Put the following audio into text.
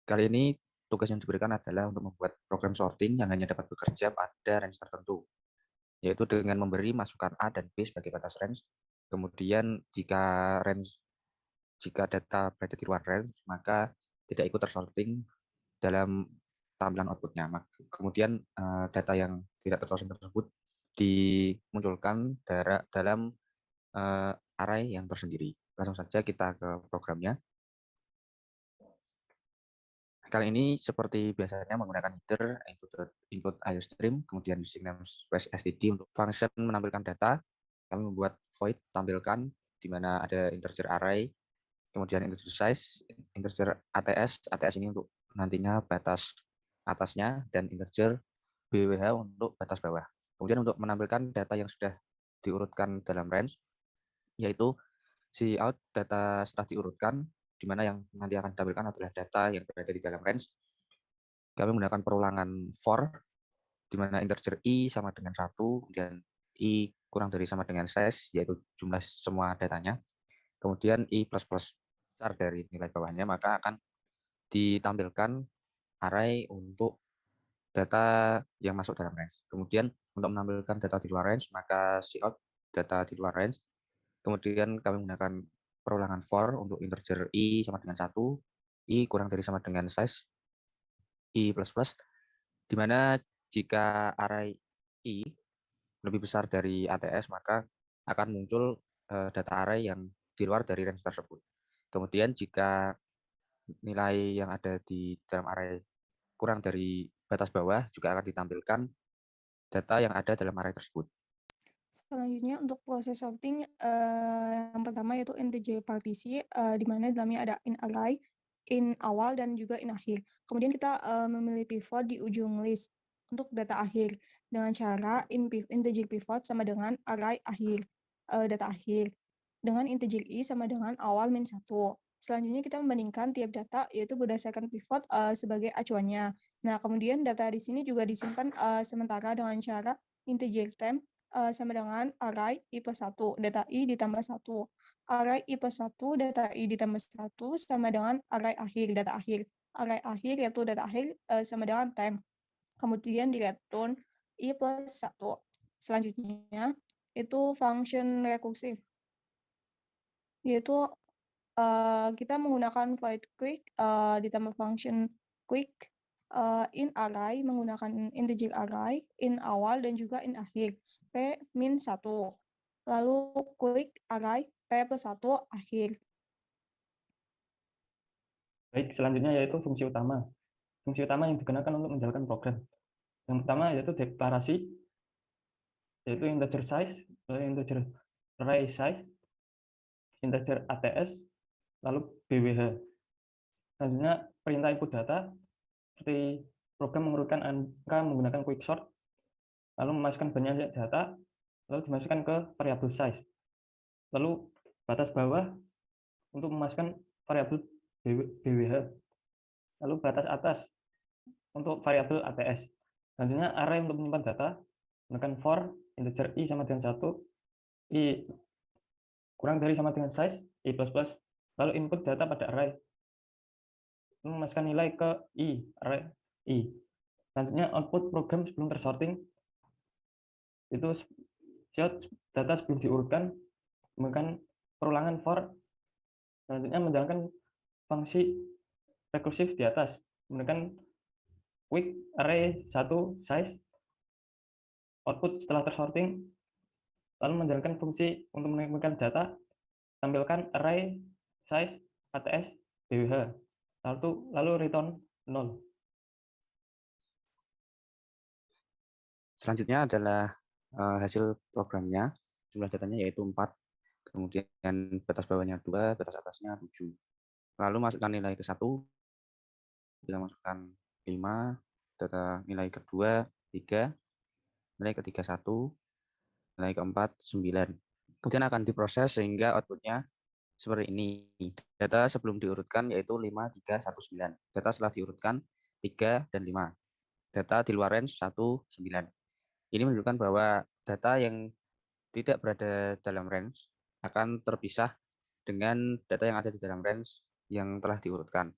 Kali ini tugas yang diberikan adalah untuk membuat program sorting yang hanya dapat bekerja pada range tertentu, yaitu dengan memberi masukan A dan B sebagai batas range. Kemudian jika data berada di luar range, maka tidak ikut tersorting dalam tampilan outputnya. Kemudian data yang tidak tersorting tersebut dimunculkan dalam array yang tersendiri. Langsung saja kita ke programnya. Kali ini seperti biasanya menggunakan header, input IOStream, kemudian using namespace std untuk function menampilkan data. Kami membuat void tampilkan di mana ada integer array, kemudian integer size, integer ATS ini untuk nantinya batas atasnya, dan integer BWH untuk batas bawah. Kemudian untuk menampilkan data yang sudah diurutkan dalam range, yaitu cout data setelah diurutkan, di mana yang nanti akan ditampilkan adalah data yang berada di dalam range. Kami menggunakan perulangan for, di mana integer i sama dengan 1, kemudian i kurang dari sama dengan size, yaitu jumlah semua datanya. Kemudian i plus plus besar dari nilai bawahnya, maka akan ditampilkan array untuk data yang masuk dalam range. Kemudian untuk menampilkan data di luar range, maka cout data di luar range. Kemudian kami menggunakan perulangan for untuk integer i sama dengan 1, i kurang dari sama dengan size, i plus plus, di mana jika array i lebih besar dari ATS, maka akan muncul data array yang di luar dari range tersebut. Kemudian jika nilai yang ada di dalam array kurang dari batas bawah, juga akan ditampilkan data yang ada dalam array tersebut. Selanjutnya untuk proses sorting, yang pertama yaitu integer partisi, di mana dalamnya ada in array, in awal, dan juga in akhir. Kemudian kita memilih pivot di ujung list untuk data akhir dengan cara integer pivot sama dengan array akhir, data akhir, dengan integer i sama dengan awal min 1. Selanjutnya kita membandingkan tiap data yaitu berdasarkan pivot sebagai acuannya. Nah, kemudian data di sini juga disimpan sementara dengan cara integer temp sama dengan array i plus 1, data i ditambah 1. Array i plus 1, data i ditambah 1 sama dengan array akhir, data akhir. Array akhir yaitu data akhir sama dengan temp. Kemudian di return i plus 1. Selanjutnya itu function rekursif, yaitu kita menggunakan void quick ditambah function quick in array menggunakan integer array, in awal, dan juga in akhir. P min 1. Lalu quick array P plus 1 akhir. Baik, selanjutnya yaitu fungsi utama. Fungsi utama yang digunakan untuk menjalankan program. Yang pertama yaitu deklarasi, yaitu integer size, integer array size, integer ATS, lalu BWH. Selanjutnya perintah input data, seperti program mengurutkan angka menggunakan quicksort, lalu memasukkan banyak data, lalu dimasukkan ke variabel size. Lalu batas bawah untuk memasukkan variabel BWH. Lalu batas atas untuk variabel ATS. Selanjutnya array untuk menyimpan data, menggunakan for integer i sama dengan 1, i kurang dari sama dengan size, i plus plus, lalu input data pada array, lalu memasukkan nilai ke i, array i. Selanjutnya output program sebelum tersorting, itu data sebelum diurutkan, menggunakan perulangan for, selanjutnya menjalankan fungsi rekursif di atas, menggunakan quick array 1 size, output setelah tersorting, lalu menjalankan fungsi untuk mengirimkan data, tampilkan array size ATS BWH, lalu return 0. Selanjutnya adalah hasil programnya. Jumlah datanya yaitu 4, kemudian batas bawahnya 2, batas atasnya 7. Lalu masukkan nilai ke 1, kita masukkan 5, data nilai kedua 3, nilai ketiga 1, nilai keempat 9. Kemudian akan diproses sehingga outputnya seperti ini. Data sebelum diurutkan yaitu 5, 3, 1, 9. Data setelah diurutkan 3 dan 5. Data di luar range 1, 9. Ini menunjukkan bahwa data yang tidak berada dalam range akan terpisah dengan data yang ada di dalam range yang telah diurutkan.